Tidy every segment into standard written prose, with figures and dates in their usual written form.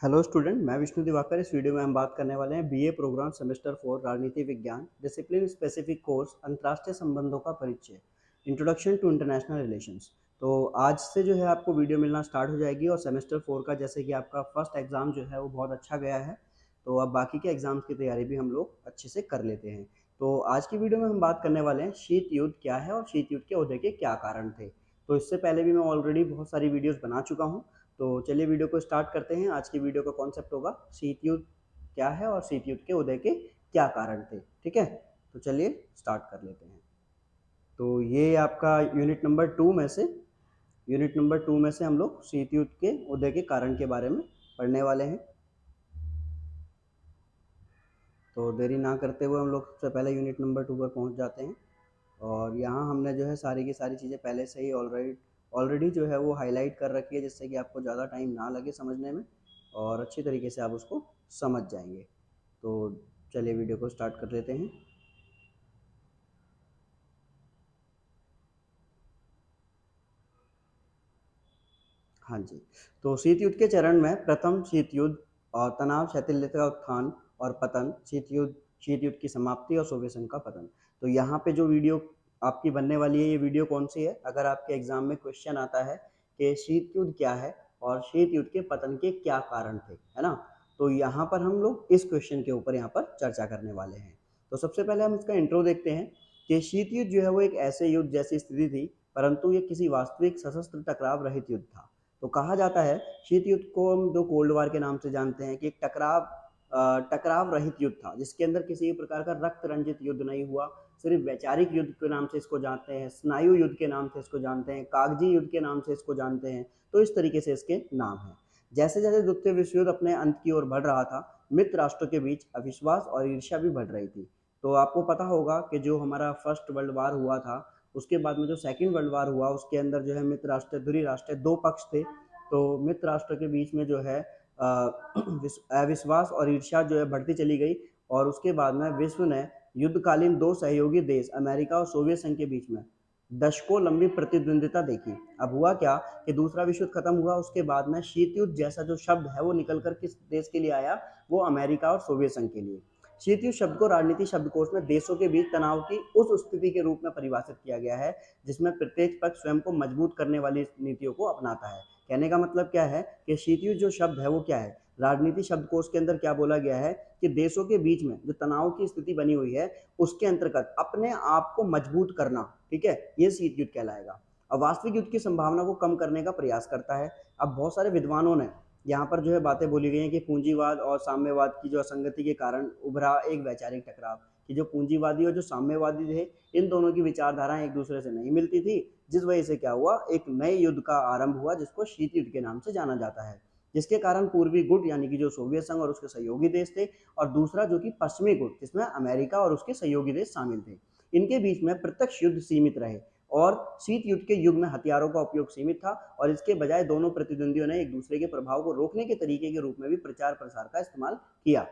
Hello student, मैं विष्णु दिवाकर। इस video में हम बात करने वाले हैं बीए प्रोग्राम सेमेस्टर 4 राजनीति विज्ञान डिसिप्लिन स्पेसिफिक कोर्स अंतर्राष्ट्रीय संबंधों का परिचय, इंट्रोडक्शन टू इंटरनेशनल रिलेशंस। तो आज से जो है आपको वीडियो मिलना स्टार्ट हो जाएगी और सेमेस्टर 4 का जैसे कि आपका फर्स्ट एग्जाम जो है वो बहुत अच्छा गया है, तो अब बाकी के एग्जाम्स की तैयारी भी हम लोग अच्छे से कर लेते हैं। तो आज की वीडियो में हम बात करने वाले हैं शीत युद्ध क्या है और शीत युद्ध के उदय के क्या कारण थे। तो इससे पहले भी मैं ऑलरेडी बहुत सारी वीडियोस बना चुका हूँ। तो चलिए वीडियो को स्टार्ट करते हैं। आज की वीडियो का कॉन्सेप्ट होगा शीत युद्ध क्या है और शीत युद्ध के उदय के क्या कारण थे। ठीक है, तो चलिए स्टार्ट कर लेते हैं। तो ये आपका यूनिट नंबर टू में से हम लोग शीत युद्ध के उदय के कारण के बारे में पढ़ने वाले हैं। तो देरी ना करते हुए हम लोग सबसे पहले यूनिट नंबर 2 पर पहुंच जाते हैं। और यहाँ हमने जो है सारी की सारी चीज़ें पहले से ही ऑलरेडी जो है वो हाईलाइट कर रखी है, जिससे कि आपको ज़्यादा टाइम ना लगे समझने में और अच्छी तरीके से आप उसको समझ जाएंगे। तो चलिए वीडियो को स्टार्ट कर लेते हैं। हाँ जी, तो शीत युद्ध के चरण में प्रथम शीत युद्ध और तनाव शैथिल्य का उत्थान और पतन, शीत युद्ध की समाप्ति और सोवियत संघ का पतन। तो यहाँ पे जो वीडियो आपकी बनने वाली है, ये वीडियो कौन सी है? अगर आपके एग्जाम में क्वेश्चन आता है कि शीत युद्ध क्या है और शीत युद्ध के पतन के क्या कारण थे, है ना, तो यहाँ पर हम लोग इस क्वेश्चन के ऊपर यहाँ पर चर्चा करने वाले हैं। तो सबसे पहले हम इसका इंट्रो देखते हैं कि शीत युद्ध जो है वो एक ऐसे युद्ध जैसी स्थिति थी, परंतु ये किसी वास्तविक सशस्त्र टकराव रहित युद्ध था। तो कहा जाता है शीत युद्ध को हम जो कोल्ड वार के नाम से जानते हैं कि एक टकराव रहित युद्ध था, जिसके अंदर किसी प्रकार का रक्त रंजित युद्ध नहीं हुआ। सिर्फ वैचारिक युद्ध के नाम से इसको जानते हैं, स्नायु युद्ध के नाम से इसको जानते हैं, कागजी युद्ध के नाम से इसको जानते हैं। तो इस तरीके से इसके नाम हैं। जैसे जैसे द्वितीय विश्व युद्ध अपने अंत की ओर बढ़ रहा था, मित्र राष्ट्रों के बीच अविश्वास और ईर्ष्या भी बढ़ रही थी। तो आपको पता होगा कि जो हमारा फर्स्ट वर्ल्ड वार हुआ था, उसके बाद में जो सेकेंड वर्ल्ड वार हुआ, उसके अंदर जो है मित्र राष्ट्र ध्रुवीय राष्ट्र दो पक्ष थे। तो मित्र राष्ट्र के बीच में जो है अविश्वास और ईर्ष्या जो है बढ़ती चली गई और उसके बाद में विश्व ने युद्धकालीन दो सहयोगी देश अमेरिका और सोवियत संघ के बीच में दशकों लंबी प्रतिद्वंदिता देखी। अब हुआ क्या कि दूसरा विश्व युद्ध खत्म हुआ, उसके बाद में शीत युद्ध जैसा जो शब्द है वो निकल कर किस देश के लिए आया? वो अमेरिका और सोवियत संघ के लिए। शीत युद्ध शब्द को राजनीति शब्दकोश में देशों के बीच तनाव की उस स्थिति के रूप में परिभाषित किया गया है जिसमें प्रत्येक पक्ष स्वयं को मजबूत करने वाली नीतियों को अपनाता है। कहने का मतलब क्या है कि शीत युद्ध जो शब्द है वो क्या है? राजनीति शब्दकोश के अंदर क्या बोला गया है कि देशों के बीच में जो तनाव की स्थिति बनी हुई है उसके अंतर्गत अपने आप को मजबूत करना, ठीक है, ये शीत युद्ध कहलाएगा। अब वास्तविक युद्ध की संभावना को कम करने का प्रयास करता है। अब बहुत सारे विद्वानों ने यहाँ पर जो है बातें बोली गई हैं कि पूंजीवाद और साम्यवाद की जो असंगति के कारण उभरा एक वैचारिक टकराव, कि जो पूंजीवादी और जो साम्यवादी थे, इन दोनों की विचारधाराएं एक दूसरे से नहीं मिलती थी, जिस वजह से क्या हुआ, एक नए युद्ध का आरंभ हुआ जिसको शीत युद्ध के नाम से जाना जाता है। जिसके कारण पूर्वी गुट यानी कि जो सोवियत संघ और उसके सहयोगी देश थे, और दूसरा जो कि पश्चिमी गुट जिसमें अमेरिका और उसके सहयोगी देश शामिल थे, इनके बीच में प्रत्यक्ष युद्ध सीमित रहे और शीत युद्ध के युग में हथियारों का उपयोग सीमित था और इसके बजाय दोनों प्रतिद्वंदियों ने एक दूसरे के प्रभाव को रोकने के तरीके के रूप में भी प्रचार प्रसार का इस्तेमाल किया।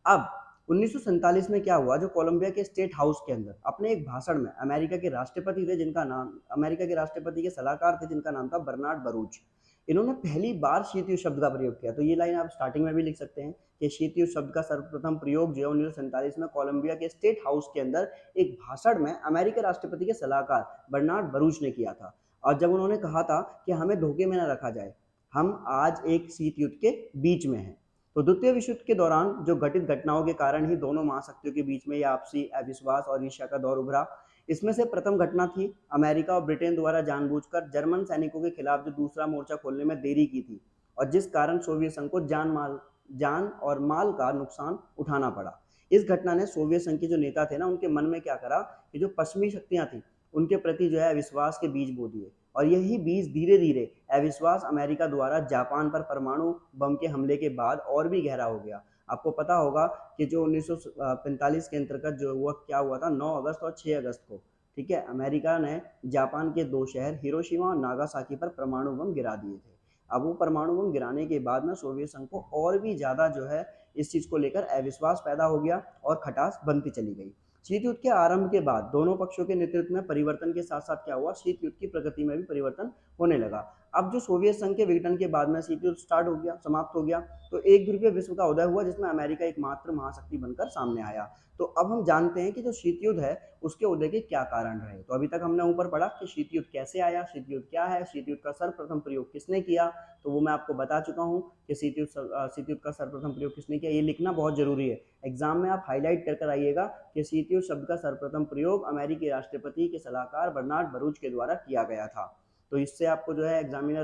अब 1947 में क्या हुआ, जो कोलंबिया के स्टेट हाउस के अंदर अपने एक भाषण में अमेरिका के राष्ट्रपति थे जिनका नाम अमेरिका के राष्ट्रपति के सलाहकार थे जिनका नाम था बर्नार्ड बरूच, इन्होंने पहली बार शीत युद्ध शब्द का प्रयोग किया। तो ये लाइन आप स्टार्टिंग में भी लिख सकते हैं कि शीत युद्ध शब्द का सर्वप्रथम प्रयोग जो है 1947 में कोलंबिया के स्टेट हाउस के अंदर एक भाषण में अमेरिकी राष्ट्रपति के सलाहकार बर्नार्ड बरूच ने किया था। और जब उन्होंने कहा था कि हमें धोखे में न रखा जाए, हम आज एक शीत युद्ध के बीच में हैं। तो द्वितीय विश्व युद्ध के दौरान जो घटित घटनाओं के कारण ही दोनों महाशक्तियों के बीच में यह आपसी अविश्वास और ईर्ष्या का दौर उभरा। इसमें से प्रथम घटना थी अमेरिका और ब्रिटेन द्वारा जानबूझकर जर्मन सैनिकों के खिलाफ जो दूसरा मोर्चा खोलने में देरी की थी और जिस कारण सोवियत संघ को जान और माल का नुकसान उठाना पड़ा। इस घटना ने सोवियत संघ के जो नेता थे ना, उनके मन में क्या करा कि जो पश्चिमी शक्तियां थी उनके प्रति जो है अविश्वास के बीज बो दिए और यही बीज धीरे धीरे अविश्वास अमेरिका द्वारा जापान पर परमाणु बम के हमले के बाद और भी गहरा हो गया। आपको पता होगा कि जो 1945 के अंतर्गत जो हुआ क्या हुआ था, 9 अगस्त और 6 अगस्त को, ठीक है, अमेरिका ने जापान के दो शहर हिरोशिमा और नागासाकी पर परमाणु बम गिरा दिए थे। अब वो परमाणु बम गिराने के बाद में सोवियत संघ को और भी ज़्यादा जो है इस चीज़ को लेकर अविश्वास पैदा हो गया और खटास बनती चली गई। शीत युद्ध के आरंभ के बाद दोनों पक्षों के नेतृत्व में परिवर्तन के साथ साथ क्या हुआ, शीत युद्ध की प्रगति में भी परिवर्तन होने लगा। अब जो सोवियत संघ के विघटन के बाद में शीत युद्ध स्टार्ट हो गया, समाप्त हो गया, तो एक ध्रुवीय विश्व का उदय हुआ जिसमें अमेरिका एकमात्र महाशक्ति बनकर सामने आया। तो अब हम जानते हैं कि जो शीत युद्ध है उसके उदय के क्या कारण रहे। तो अभी तक हमने ऊपर पढ़ा कि शीत युद्ध कैसे आया, शीत युद्ध क्या है, शीत युद्ध का सर्वप्रथम प्रयोग किसने किया, तो वो मैं आपको बता चुका हूँ कि शीत युद्ध का सर्वप्रथम प्रयोग किसने किया। ये लिखना बहुत जरूरी है, एग्जाम में आप हाईलाइट कर कर आइएगा कि शीत युद्ध शब्द का सर्वप्रथम प्रयोग अमेरिकी राष्ट्रपति के सलाहकार बर्नार्ड बरूच के द्वारा किया गया था। तो इससे आपको जो है एग्जामिनर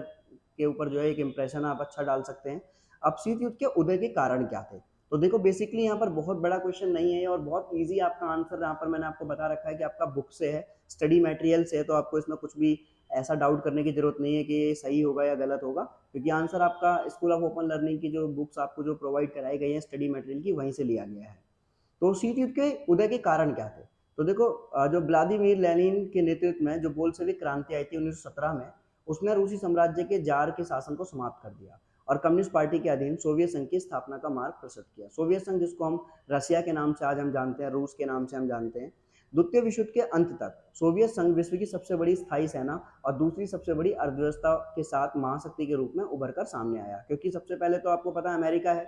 के ऊपर जो है एक इंप्रेशन आप अच्छा डाल सकते हैं। अब शीत युद्ध के उदय के कारण क्या थे, तो देखो बेसिकली यहाँ पर बहुत बड़ा क्वेश्चन नहीं है और बहुत इजी आपका आंसर यहाँ पर मैंने आपको बता रखा है कि आपका बुक से है, स्टडी मटेरियल से है, तो आपको इसमें कुछ भी ऐसा डाउट करने की जरूरत नहीं है कि ये सही होगा या गलत होगा, क्योंकि आंसर आपका स्कूल ऑफ ओपन लर्निंग की जो बुक्स आपको जो प्रोवाइड कराई गई है स्टडी मटेरियल की, वहीं से लिया गया है। तो शीत युद्ध के उदय के कारण क्या थे, तो देखो जो व्लादिमीर लेनिन के नेतृत्व में जो बोल्शेविक क्रांति आई थी 1917 में, उसने रूसी साम्राज्य के जार के शासन को समाप्त कर दिया और कम्युनिस्ट पार्टी के अधीन सोवियत संघ की स्थापना का मार्ग प्रशस्त किया। सोवियत संघ जिसको हम रशिया के नाम से आज हम जानते हैं, रूस के नाम से हम जानते हैं। द्वितीय विश्व युद्ध के अंत तक सोवियत संघ विश्व की सबसे बड़ी स्थायी सेना और दूसरी सबसे बड़ी अर्थव्यवस्था के साथ महाशक्ति के रूप में उभर कर सामने आया, क्योंकि सबसे पहले तो आपको पता है अमेरिका है,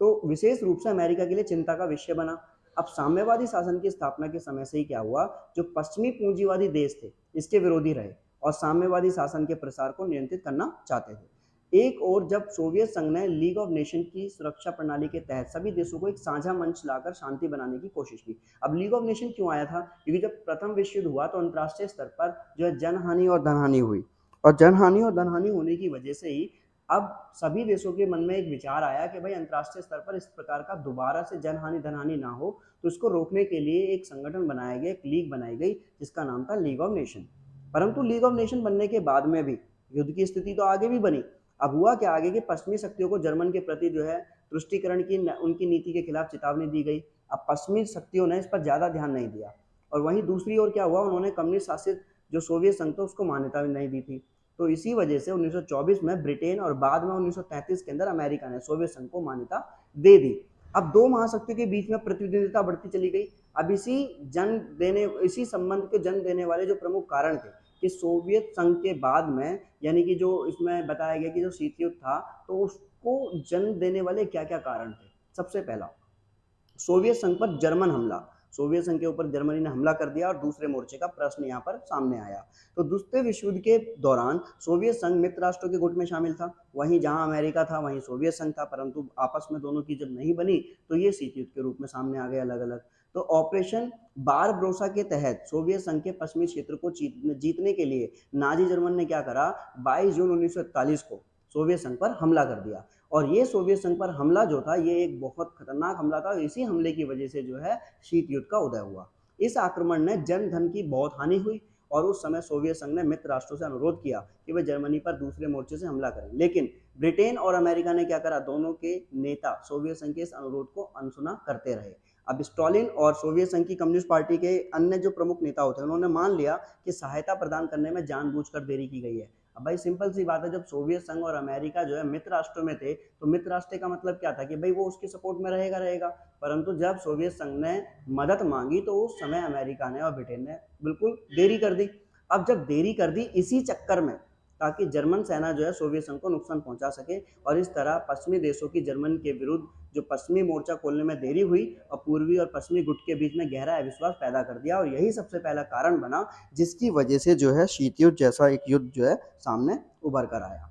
तो विशेष रूप से अमेरिका के लिए चिंता का विषय बना। अब साम्यवादी शासन की स्थापना के समय से ही क्या हुआ, जो पश्चिमी पूंजीवादी देश थे इसके विरोधी रहे और साम्यवादी शासन के प्रसार को नियंत्रित करना चाहते थे। एक और जब सोवियत संघ ने लीग ऑफ नेशन की सुरक्षा प्रणाली के तहत सभी देशों को एक साझा मंच लाकर शांति बनाने की कोशिश की। अब लीग ऑफ नेशन क्यों आया था, क्योंकि जब प्रथम विश्व युद्ध हुआ तो अंतर्राष्ट्रीय स्तर पर जो है जनहानि और धनहानि हुई, और जनहानि और धनहानि होने की वजह से ही अब सभी देशों के मन में एक विचार आया कि भाई अंतर्राष्ट्रीय स्तर पर इस प्रकार का दोबारा से जनहानि धनहानि ना हो, तो इसको रोकने के लिए एक संगठन बनाया गया, एक लीग बनाई गई जिसका नाम था लीग ऑफ नेशन। परंतु लीग ऑफ नेशन बनने के बाद में भी युद्ध की स्थिति तो आगे भी बनी। अब हुआ क्या, आगे के पश्चिमी शक्तियों को जर्मन के प्रति जो है तुष्टिकरण की उनकी नीति के खिलाफ चेतावनी दी गई। अब पश्चिमी शक्तियों ने इस पर ज्यादा ध्यान नहीं दिया, और वहीं दूसरी ओर क्या हुआ, उन्होंने कम्युनिस्ट शासित जो सोवियत संघ था उसको मान्यता नहीं दी थी। तो इसी वजह से 1924 में ब्रिटेन और बाद में 1933 के अंदर अमेरिका ने सोवियत संघ को मान्यता दे दी। अब दो महाशक्तियों के बीच में प्रतिद्वंदिता बढ़ती चली गई। अब इसी संबंध के जन्म देने वाले जो प्रमुख कारण थे कि सोवियत संघ के बाद में, यानी कि जो इसमें बताया गया कि जो शीत युद्ध था, तो उसको जन्म देने वाले क्या क्या कारण थे। सबसे पहला, सोवियत संघ पर जर्मन हमला, सोवियत संघ के ऊपर जर्मनी ने हमला कर दिया और दूसरे मोर्चे का प्रश्न यहाँ पर सामने आया। तो दूसरे विश्व युद्ध के दौरान सोवियत संघ मित्र राष्ट्रों के गुट में शामिल था, वहीं जहां अमेरिका था वहीं सोवियत संघ था, परंतु आपस में दोनों की जब नहीं बनी तो ये शीत युद्ध के रूप में सामने आ गए अलग अलग। तो ऑपरेशन बारब्रोसा के तहत सोवियत संघ के पश्चिमी क्षेत्र को जीतने के लिए नाजी जर्मन ने क्या करा, 22 जून 1941 को सोवियत संघ पर हमला कर दिया। और ये सोवियत संघ पर हमला जो था ये एक बहुत खतरनाक हमला था, इसी हमले की वजह से जो है शीत युद्ध का उदय हुआ। इस आक्रमण ने जन धन की बहुत हानि हुई और उस समय सोवियत संघ ने मित्र राष्ट्रों से अनुरोध किया कि वे जर्मनी पर दूसरे मोर्चे से हमला करें, लेकिन ब्रिटेन और अमेरिका ने क्या करा, दोनों के नेता सोवियत संघ के इस अनुरोध को अनसुना करते रहे। अब स्टालिन और सोवियत संघ की कम्युनिस्ट पार्टी के अन्य जो प्रमुख नेता होते हैं उन्होंने मान लिया कि सहायता प्रदान करने में जानबूझकर देरी की गई है। अब भाई सिंपल सी बात है, जब सोवियत संघ और अमेरिका जो है मित्र राष्ट्रों में थे तो मित्र राष्ट्र का मतलब क्या था कि भाई वो उसके सपोर्ट में रहेगा, परंतु जब सोवियत संघ ने मदद मांगी तो उस समय अमेरिका ने और ब्रिटेन ने बिल्कुल देरी कर दी। अब जब देरी कर दी इसी चक्कर में, ताकि जर्मन सेना जो है सोवियत संघ को नुकसान पहुंचा सके, और इस तरह पश्चिमी देशों की जर्मन के विरुद्ध जो पश्चिमी मोर्चा खोलने में देरी हुई और पूर्वी और पश्चिमी गुट के बीच में गहरा अविश्वास पैदा कर दिया, और यही सबसे पहला कारण बना जिसकी वजह से जो है शीत युद्ध जैसा एक युद्ध जो है सामने उभर कर आया।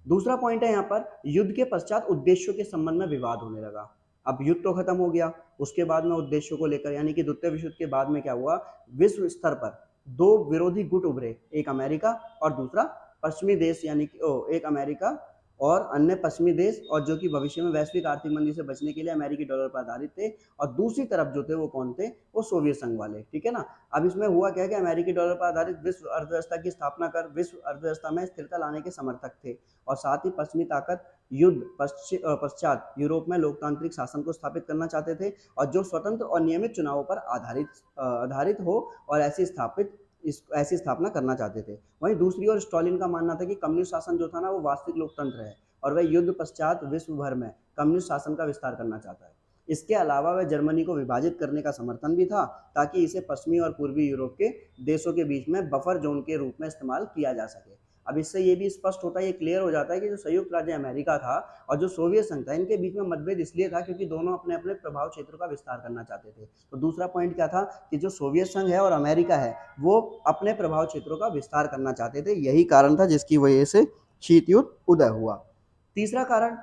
दूसरा पॉइंट है यहाँ पर, युद्ध के पश्चात उद्देश्यों के संबंध में विवाद होने लगा। अब युद्ध तो खत्म हो गया, उसके बाद में उद्देश्यों को लेकर, यानी कि द्वितीय विश्व युद्ध के बाद में क्या हुआ, विश्व स्तर पर दो विरोधी गुट उभरे, एक अमेरिका और दूसरा पश्चिमी देश, यानी कि एक अमेरिका और अन्य पश्चिमी देश, और जो कि भविष्य में वैश्विक आर्थिक मंदी से बचने के लिए अमेरिकी डॉलर पर आधारित थे, और दूसरी तरफ जो थे वो कौन थे, वो सोवियत संघ वाले, ठीक है ना। अब इसमें हुआ क्या कि अमेरिकी डॉलर पर आधारित विश्व अर्थव्यवस्था की स्थापना कर विश्व अर्थव्यवस्था में स्थिरता लाने के समर्थक थे, और साथ ही पश्चिमी ताकत युद्ध पश्चात यूरोप में लोकतांत्रिक शासन को स्थापित करना चाहते थे, और जो स्वतंत्र और नियमित चुनावों पर आधारित हो और ऐसी स्थापना करना चाहते थे। वहीं दूसरी ओर स्टालिन का मानना था कि कम्युनिस्ट शासन जो था ना वो वास्तविक लोकतंत्र है, और वह युद्ध पश्चात विश्व भर में कम्युनिस्ट शासन का विस्तार करना चाहता है। इसके अलावा वह जर्मनी को विभाजित करने का समर्थन भी था, ताकि इसे पश्चिमी और पूर्वी यूरोप के देशों के बीच में बफर जोन के रूप में इस्तेमाल किया जा सके। अब इससे ये भी स्पष्ट होता है, ये क्लियर हो जाता है कि जो संयुक्त राज्य अमेरिका था और जो सोवियत संघ था, इनके बीच में मतभेद इसलिए था क्योंकि दोनों अपने अपने प्रभाव क्षेत्र का विस्तार करना चाहते थे। तो दूसरा पॉइंट क्या था कि जो सोवियत संघ है और अमेरिका है वो अपने प्रभाव क्षेत्रों का विस्तार करना चाहते थे, यही कारण था जिसकी वजह से शीत युद्ध उदय हुआ। तीसरा कारण,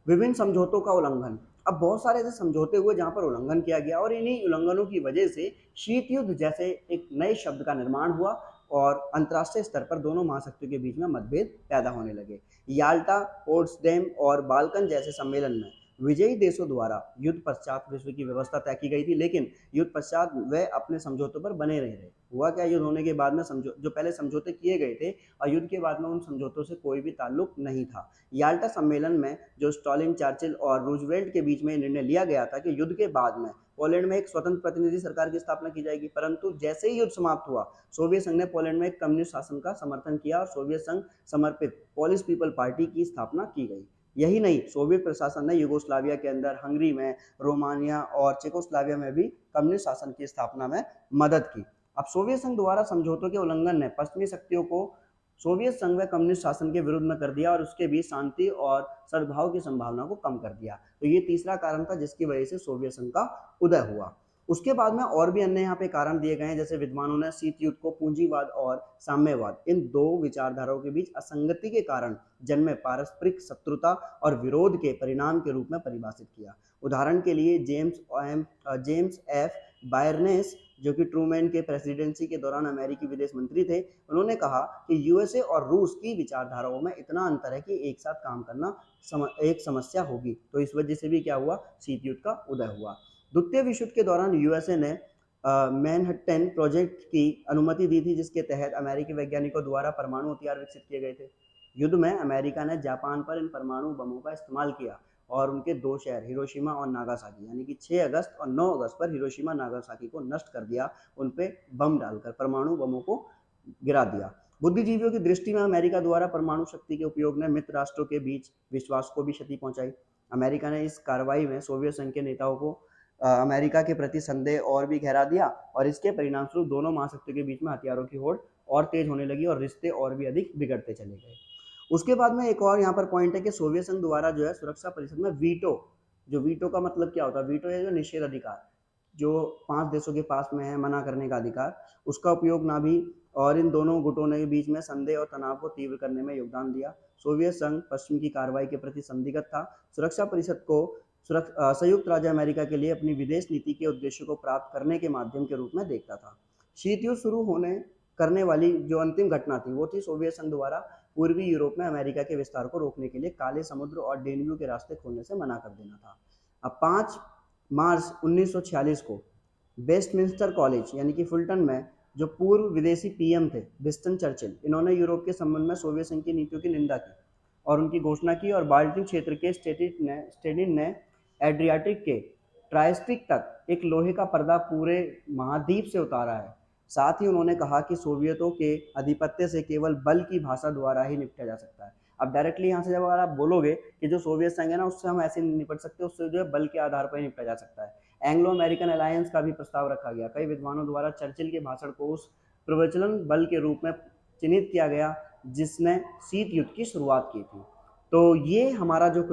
विभिन्न समझौतों का उल्लंघन। अब बहुत सारे ऐसे समझौते हुए जहां पर उल्लंघन किया गया और इन्हीं उल्लंघनों की वजह से शीत युद्ध जैसे एक नए शब्द का निर्माण हुआ और अंतर्राष्ट्रीय स्तर पर दोनों महाशक्तियों के बीच में मतभेद पैदा होने लगे। याल्टा, पोट्सडेम और बाल्कन जैसे सम्मेलन में विजयी देशों द्वारा युद्ध पश्चात विश्व की व्यवस्था तय की गई थी, लेकिन युद्ध पश्चात वे अपने समझौतों पर बने नहीं रहे। हुआ क्या, युद्ध होने के बाद में जो पहले समझौते किए गए थे और युद्ध के बाद में उन समझौतों से कोई भी ताल्लुक नहीं था। याल्टा सम्मेलन में जो स्टॉलिन, चर्चिल और रूजवेल्ट के बीच में निर्णय लिया गया था कि युद्ध के बाद में पोलैंड में एक स्वतंत्र प्रतिनिधि सरकार की स्थापना की जाएगी, परंतु जैसे ही युद्ध समाप्त हुआ सोवियत संघ ने पोलैंड में एक कम्युनिस्ट शासन का समर्थन किया और सोवियत संघ समर्पित पोलिश पीपल पार्टी की स्थापना की गई। यही नहीं, सोवियत प्रशासन ने यूगोस्लाविया के अंदर, हंगरी में, रोमानिया और चेकोस्लाविया में भी कम्युनिस्ट शासन की स्थापना में मदद की। अब सोवियत संघ द्वारा समझौतों के उल्लंघन ने पश्चिमी शक्तियों को सोवियत संघ व कम्युनिस्ट शासन के विरुद्ध में कर दिया और उसके बीच शांति और सद्भाव की संभावना को कम कर दिया। तो ये तीसरा कारण था जिसकी वजह से सोवियत संघ का उदय हुआ। उसके बाद में और भी अन्य यहाँ पे कारण दिए गए हैं, जैसे विद्वानों ने शीत युद्ध को पूंजीवाद और साम्यवाद, इन दो विचारधाराओं के बीच असंगति के कारण जन्मे पारस्परिक शत्रुता और विरोध के परिणाम के रूप में परिभाषित किया। उदाहरण के लिए जेम्स एफ बायरनेस, जो कि ट्रूमैन के प्रेसिडेंसी के दौरान अमेरिकी विदेश मंत्री थे, उन्होंने कहा कि यूएसए और रूस की विचारधाराओं में इतना अंतर है कि एक साथ काम करना एक समस्या होगी। तो इस वजह से भी क्या हुआ, शीत युद्ध का उदय हुआ। द्वितीय विश्व युद्ध के दौरान यूएसए ने मैनहट्टन प्रोजेक्ट की अनुमति दी थी, जिसके तहत अमेरिकी वैज्ञानिकों द्वारा परमाणु हथियार विकसित किए गए थे। युद्ध में अमेरिका ने जापान पर इन परमाणु बमों का इस्तेमाल किया और उनके दो शहर हिरोशिमा और नागासाकी, यानी कि 6 अगस्त और 9 अगस्त पर हिरोशिमा नागासाकी को नष्ट कर दिया, उन पे बम डालकर परमाणु बमों को गिरा दिया। बुद्धिजीवियों की दृष्टि में अमेरिका द्वारा परमाणु शक्ति के उपयोग ने मित्र राष्ट्रों के बीच विश्वास को भी क्षति पहुंचाई। अमेरिका ने इस कार्रवाई में सोवियत संघ के नेताओं को अमेरिका के प्रति संदेह और भी गहरा दिया और इसके परिणामस्वरूप दोनों महाशक्तियों के बीच में हथियारों की होड़ और तेज होने लगी और रिश्ते और भी अधिक बिगड़ते चले गए। उसके बाद में एक और यहाँ पर पॉइंट है कि सोवियत संघ द्वारा जो है सुरक्षा परिषद में वीटो, जो वीटो का मतलब क्या होता है, वीटो है जो निषेध अधिकार, जो 5 देशों के पास में है मना करने का अधिकार, उसका उपयोग ना भी, और इन दोनों गुटों ने बीच में संदेह और तनाव को तीव्र करने में योगदान दिया। सोवियत संघ पश्चिम की कार्रवाई के प्रति संदिग्ध था। सुरक्षा परिषद को संयुक्त राज्य अमेरिका के लिए अपनी विदेश नीति के उद्देश्य को प्राप्त करने के माध्यम के रूप में देखता था। शीत युद्ध शुरू होने करने वाली जो अंतिम घटना थी वो थी सोवियत संघ द्वारा पूर्वी यूरोप में अमेरिका के विस्तार को रोकने के लिए काले समुद्र और डेन्यू के रास्ते खोलने से मना कर देना था। अब 5 मार्च 1946 को वेस्टमिंस्टर कॉलेज यानी कि फुलटन में जो पूर्व विदेशी पीएम थे विंस्टन चर्चिल, इन्होंने यूरोप के संबंध में सोवियत संघ की नीतियों की निंदा की और उनकी घोषणा की और बाल्टिक क्षेत्र के स्टेलिन ने एड्रियाटिक के ट्राइस्टिक तक एक लोहे का पर्दा पूरे महाद्वीप से उतारा है। साथ ही उन्होंने कहा कि सोवियतों के आधिपत्य से केवल बल की भाषा द्वारा ही निपटा जा सकता है। अब डायरेक्टली यहाँ से जब अगर आप बोलोगे कि जो सोवियत संघ है ना उससे हम ऐसे नहीं निपट सकते, उससे जो है बल के आधार पर ही निपटा जा सकता है। एंग्लो अमेरिकन अलायंस का भी प्रस्ताव रखा गया। कई विद्वानों द्वारा चर्चिल के भाषण को उस प्रवचलन बल के रूप में चिन्हित किया गया जिसने शीत युद्ध की शुरुआत की थी। तो ये हमारा जो